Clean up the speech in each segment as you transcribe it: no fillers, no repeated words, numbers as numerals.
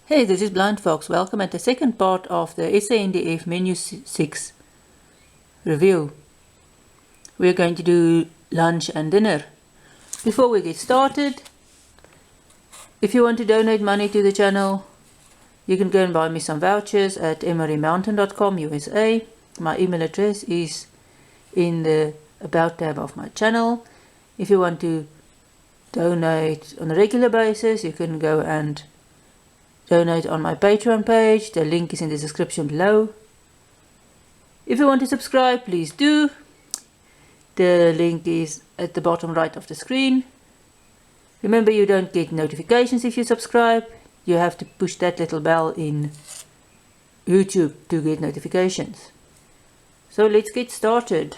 Hey, this is Blind Fox. Welcome at the second part of the SANDF Menu 6 review. We're going to do lunch and dinner. Before we get started, if you want to donate money to the channel, you can go and buy me some vouchers at MREmountain.com USA. My email address is in the About tab of my channel. If you want to donate on a regular basis, you can go and donate on my Patreon page. The link is in the description below. If you want to subscribe, please do. The link is at the bottom right of the screen. Remember, you don't get notifications if you subscribe. You have to push that little bell in YouTube to get notifications. So let's get started.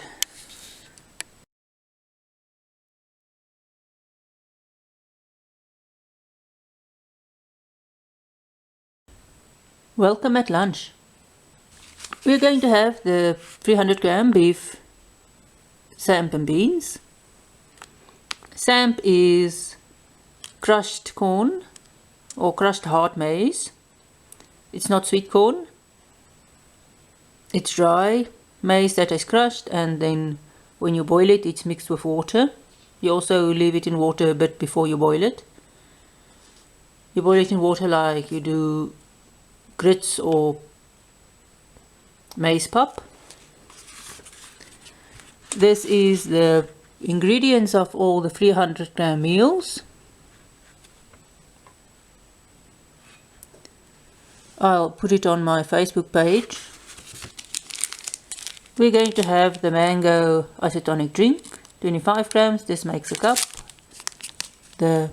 Welcome at lunch. We're going to have the 300 gram beef samp and beans. Samp is crushed corn or crushed hard maize. It's not sweet corn. It's dry maize that is crushed, and then when you boil it, it's mixed with water. You also leave it in water a bit before you boil it. You boil it in water like you do grits or maize pap. This is the ingredients of all the 300 gram meals. I'll put it on my Facebook page. We're going to have the mango isotonic drink, 25 grams. This makes a cup. The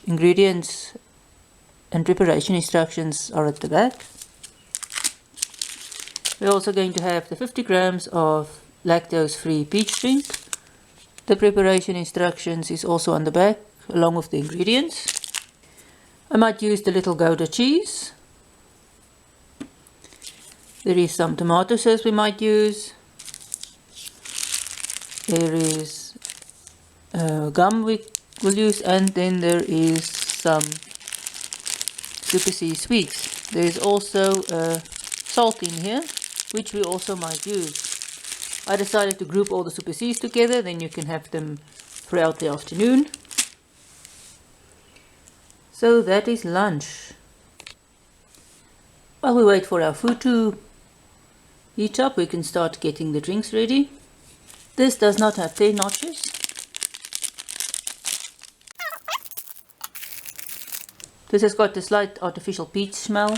ingredients and preparation instructions are at the back. We're also going to have the 50 grams of lactose-free peach drink. The preparation instructions is also on the back, along with the ingredients. I might use the little Gouda cheese. There is some tomato sauce we might use. There is gum we will use, and then there is some Super C sweets. There is also salt in here, which we also might use. I decided to group all the Super C's together, then you can have them throughout the afternoon. So that is lunch. While we wait for our food to heat up, we can start getting the drinks ready. This does not have 10 notches. This has got a slight artificial peach smell.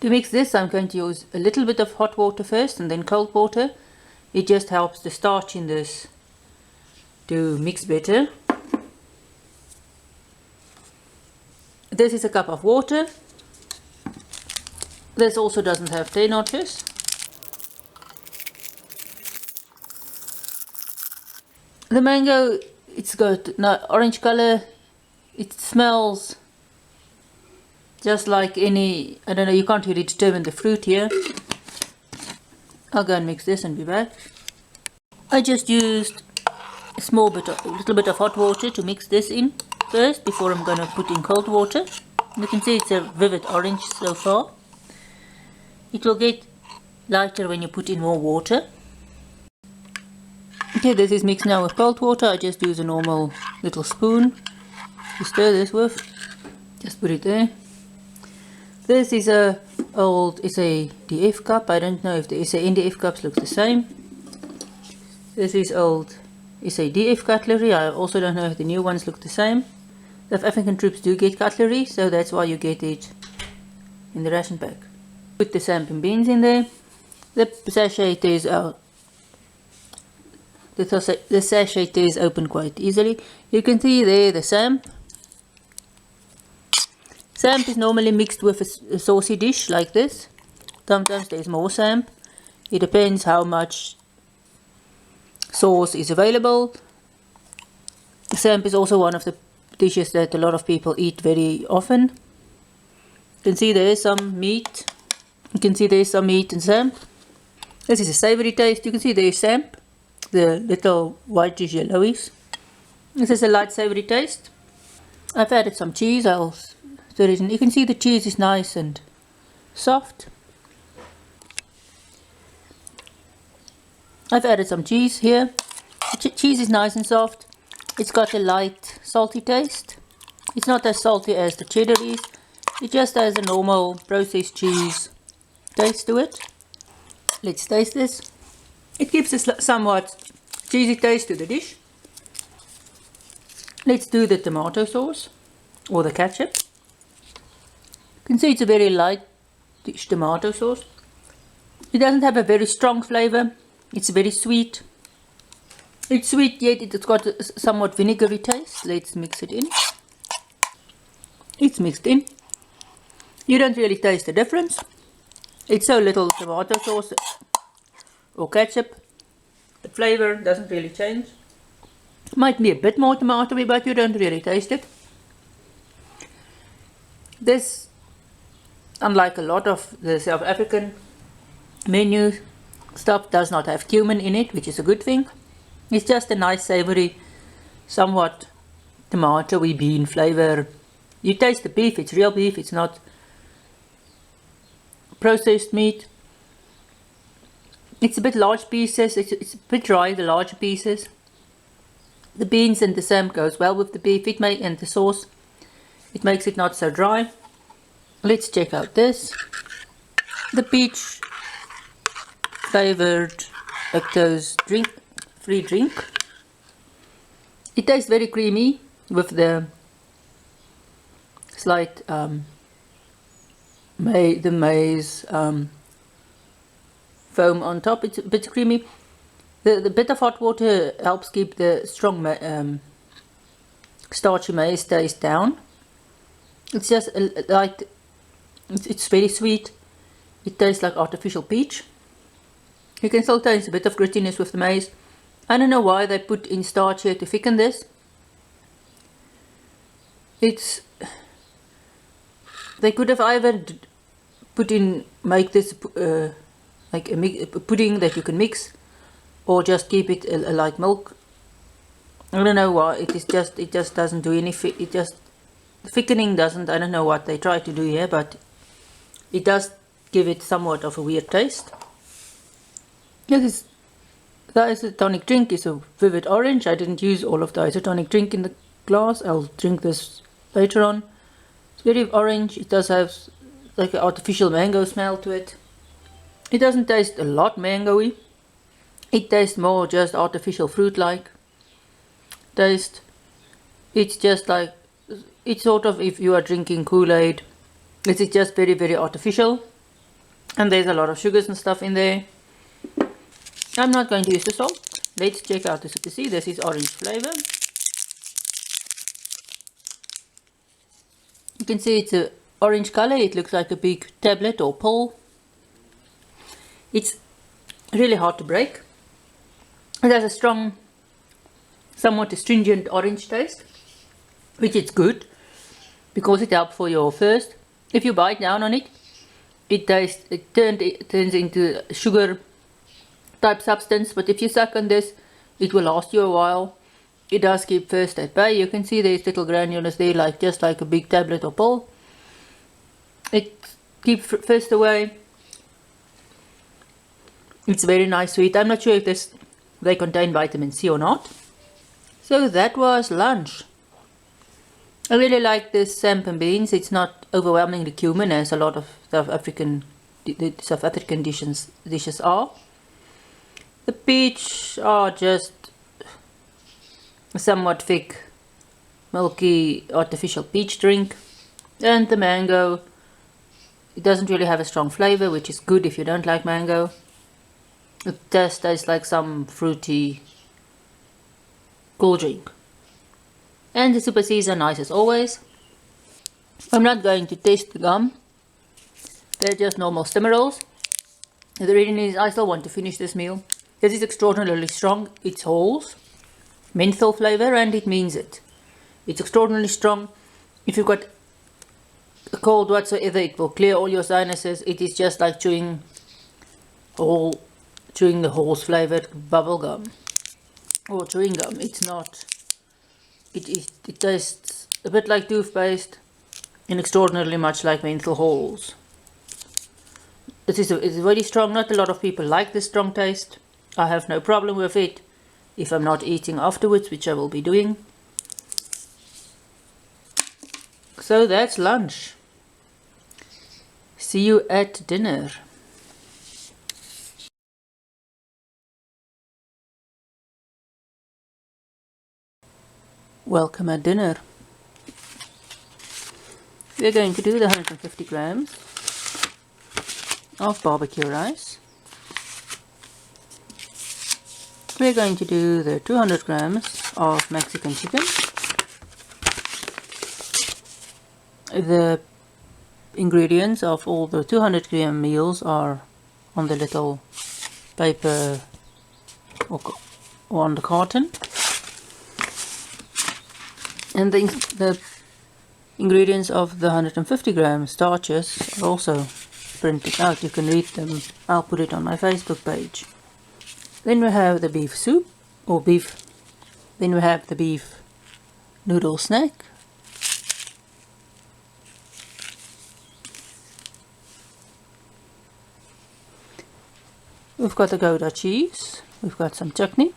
To mix this, I'm going to use a little bit of hot water first and then cold water. It just helps the starch in this to mix better. This is a cup of water. This also doesn't have 10 notches. The mango, it's got orange color. It smells just like any, I don't know, you can't really determine the fruit here. I'll go and mix this and be back. I just used a little bit of hot water to mix this in first before I'm going to put in cold water. You can see it's a vivid orange so far. It will get lighter when you put in more water. Okay, this is mixed now with cold water. I just use a normal little spoon to stir this with. Just put it there. This is a old SADF cup. I don't know if the SANDF cups look the same. This is old SADF cutlery. I also don't know if the new ones look the same. The South African troops do get cutlery, so that's why you get it in the ration pack. Put the samp and beans in there. The sachet is out. The sachet is open quite easily. You can see there the samp. Samp is normally mixed with a saucy dish like this. Sometimes there is more samp. It depends how much sauce is available. Samp is also one of the dishes that a lot of people eat very often. You can see there is some meat. You can see there is some meat and samp. This is a savory taste. You can see there is samp. The little whitish yellowies. This is a light savory taste. I've added some cheese. You can see the cheese is nice and soft. I've added some cheese here. The cheese is nice and soft. It's got a light salty taste. It's not as salty as the cheddar is. It just has a normal processed cheese taste to it. Let's taste this. It gives a somewhat cheesy taste to the dish. Let's do the tomato sauce or the ketchup. You can see it's a very light dish tomato sauce. It doesn't have a very strong flavor. It's very sweet. It's sweet yet it's got a somewhat vinegary taste. Let's mix it in. It's mixed in. You don't really taste the difference. It's so little tomato sauce or ketchup. The flavor doesn't really change. Might be a bit more tomatoey, but you don't really taste it. This, unlike a lot of the South African menu stuff, does not have cumin in it, which is a good thing. It's just a nice savory, somewhat tomatoey bean flavor. You taste the beef, it's real beef, it's not processed meat. It's a bit large pieces, it's a bit dry, the larger pieces. The beans and the sam goes well with the beef and the sauce. It makes it not so dry. Let's check out this. The peach flavored lactose free drink. It tastes very creamy with the slight maize foam on top. It's a bit creamy. The bit of hot water helps keep the strong starchy maize taste down. It's just it's very sweet. It tastes like artificial peach. You can still taste a bit of grittiness with the maize. I don't know why they put in starch here to thicken this. They could have either make this like a pudding that you can mix, or just keep it like milk. I don't know why. It just doesn't do any. Thickening doesn't. I don't know what they try to do here, but it does give it somewhat of a weird taste. The isotonic drink is a vivid orange. I didn't use all of the isotonic drink in the glass. I'll drink this later on. It's very orange. It does have like an artificial mango smell to it. It doesn't taste a lot mangoey. It tastes more just artificial fruit-like taste. It's just like, it's sort of if you are drinking Kool-Aid. It is just very, very artificial. And there's a lot of sugars and stuff in there. I'm not going to use the salt. Let's check out this to see. This is orange flavor. You can see it's a orange color. It looks like a big tablet or pill. It's really hard to break. It has a strong, somewhat astringent orange taste, which is good because it helps for your thirst. If you bite down on it, it turns into sugar type substance, but if you suck on this, it will last you a while. It does keep thirst at bay. You can see there's little granules there, just like a big tablet or pill. It keeps thirst away. It's very nice sweet. I'm not sure if they contain vitamin C or not. So that was lunch. I really like this samp and beans. It's not overwhelmingly cumin as a lot of South African dishes are. The peach are just a somewhat thick, milky, artificial peach drink. And the mango, it doesn't really have a strong flavor, which is good if you don't like mango. It just tastes like some fruity cool drink. And the Super C's are nice as always. I'm not going to taste the gum. They're just normal stimmer rolls. The reason is I still want to finish this meal. This is extraordinarily strong. It's Halls, menthol flavor, and it means it. It's extraordinarily strong. If you've got a cold whatsoever, it will clear all your sinuses. It is just like chewing the Halls flavored bubble gum or chewing gum. It's not. It tastes a bit like toothpaste and extraordinarily much like menthol halls. It's very strong. Not a lot of people like this strong taste. I have no problem with it if I'm not eating afterwards, which I will be doing. So that's lunch. See you at dinner. Welcome at dinner. We're going to do the 150 grams of barbecue rice. We're going to do the 200 grams of Mexican chicken. The ingredients of all the 200 gram meals are on the little paper or on the carton. And the ingredients of the 150 gram starches are also printed out. You can read them. I'll put it on my Facebook page. Then we have the beef soup or beef. Then we have the beef noodle snack. We've got the Gouda cheese. We've got some chutney.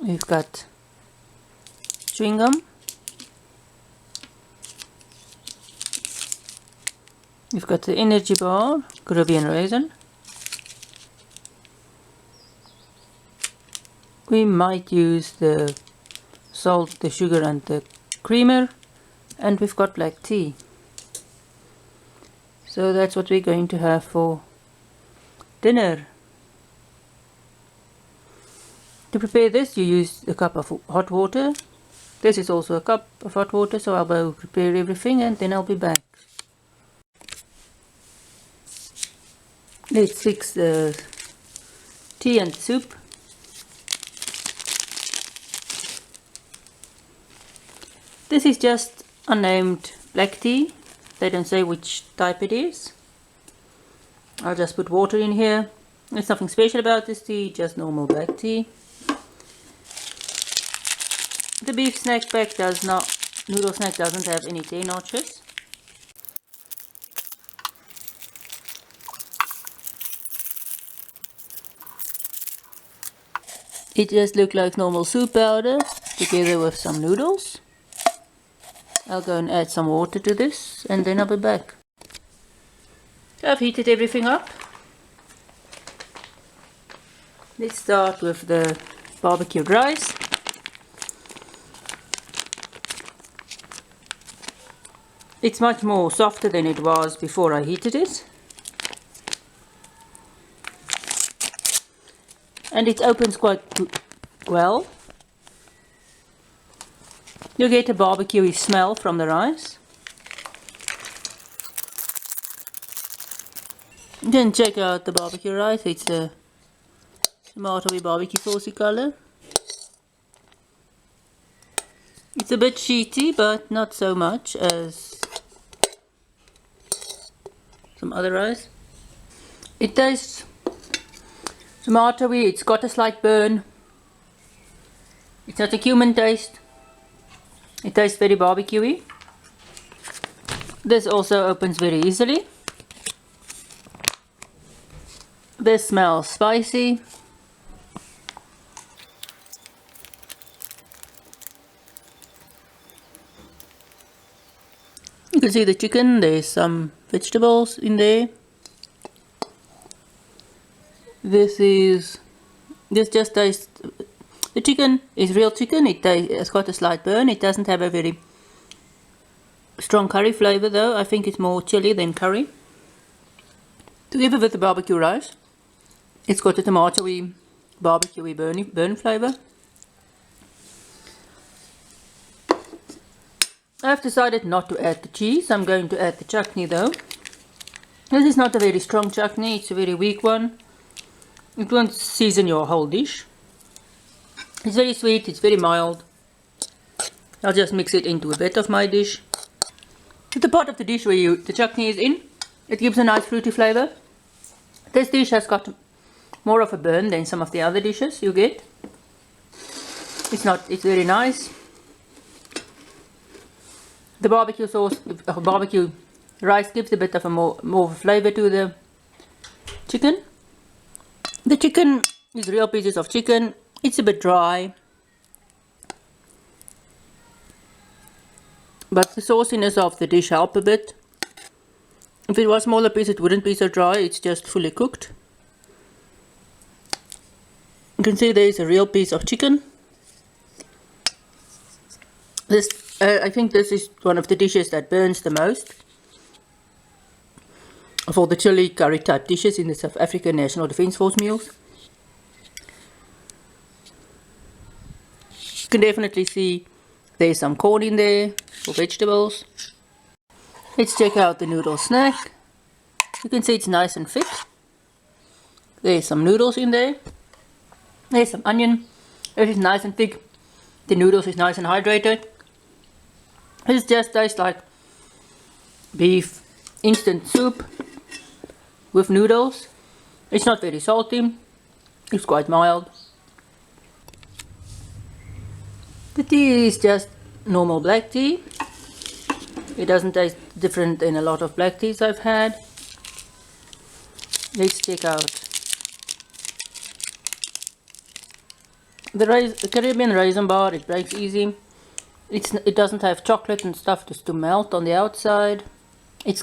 We've got chewing gum. We've got the energy bar, Caribbean raisin. We might use the salt, the sugar and the creamer. And we've got black tea. So that's what we're going to have for dinner. To prepare this, you use a cup of hot water. This is also a cup of hot water, so I'll go prepare everything and then I'll be back. Let's fix the tea and soup. This is just unnamed black tea. They don't say which type it is. I'll just put water in here. There's nothing special about this tea, just normal black tea. The beef snack pack noodle snack doesn't have any 10 notches. It just looks like normal soup powder together with some noodles. I'll go and add some water to this and then I'll be back. So I've heated everything up. Let's start with the barbecued rice. It's much more softer than it was before I heated it. And it opens quite well. You get a barbecuey smell from the rice. Then check out the barbecue rice. It's a tomatoey barbecue saucy color. It's a bit sheety, but not so much as some other rice. It tastes tomatoey. It's got a slight burn. It's not a cumin taste. It tastes very barbecuey. This also opens very easily. This smells spicy. You can see the chicken, there's some vegetables in there. This just tastes. The chicken is real chicken. It's got a slight burn. It doesn't have a very strong curry flavor though. I think it's more chili than curry. Together with the barbecue rice, it's got a tomatoey, barbecuey burn flavor. I've decided not to add the cheese. I'm going to add the chutney though. This is not a very strong chutney. It's a very weak one. It won't season your whole dish. It's very sweet, it's very mild. I'll just mix it into a bit of my dish. To the part of the dish where the chutney is in, it gives a nice fruity flavor. This dish has got more of a burn than some of the other dishes you get. It's very nice. The barbecue sauce, barbecue rice gives a bit of a more flavor to the chicken. The chicken is real pieces of chicken. It's a bit dry, but the sauciness of the dish helps a bit. If it was smaller piece, it wouldn't be so dry. It's just fully cooked. You can see there is a real piece of chicken. This, I think this is one of the dishes that burns the most of all the chili curry type dishes in the South African National Defence Force meals. You can definitely see there's some corn in there for vegetables. Let's check out the noodle snack. You can see it's nice and thick. There's some noodles in there. There's some onion. It is nice and thick. The noodles is nice and hydrated. It just tastes like beef instant soup with noodles. It's not very salty. It's quite mild. The tea is just normal black tea. It doesn't taste different than a lot of black teas I've had. Let's check out the Caribbean raisin bar. It breaks easy. It doesn't have chocolate and stuff just to melt on the outside. It's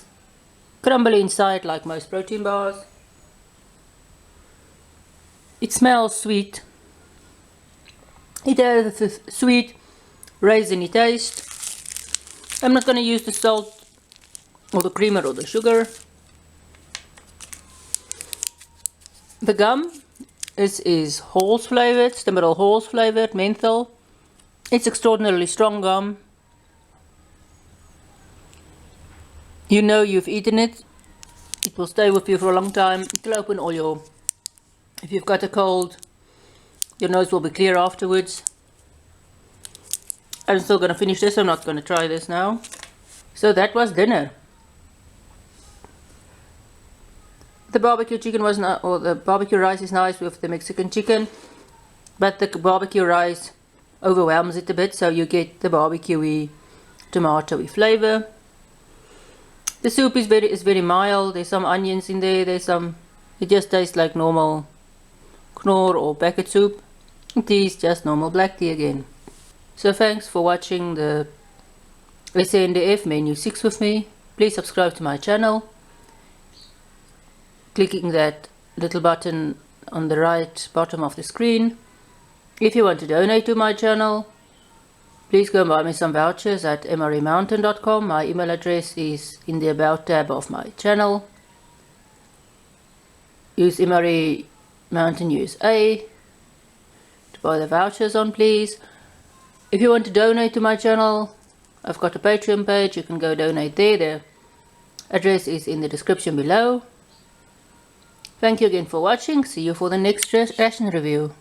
crumbly inside like most protein bars. It smells sweet. It has a sweet raisiny taste. I'm not going to use the salt or the creamer or the sugar. The gum is Halls flavored, Stimmerol Halls flavored, menthol. It's extraordinarily strong gum. You know you've eaten it. It will stay with you for a long time. It will open all your... If you've got a cold, your nose will be clear afterwards. I'm still going to finish this. I'm not going to try this now. So that was dinner. The barbecue chicken was not, or the barbecue rice is nice with the Mexican chicken, but the barbecue rice overwhelms it a bit, so you get the barbecuey, tomatoey flavor. The soup is very mild. There's some onions in there. It just tastes like normal Knorr or packet soup. Tea is just normal black tea again. So thanks for watching the SANDF Menu 6 with me. Please subscribe to my channel, clicking that little button on the right bottom of the screen. If you want to donate to my channel, please go and buy me some vouchers at MREmountain.com. My email address is in the About tab of my channel. Use MRE Mountain USA to buy the vouchers on, please. If you want to donate to my channel, I've got a Patreon page. You can go donate there. The address is in the description below. Thank you again for watching. See you for the next ration review.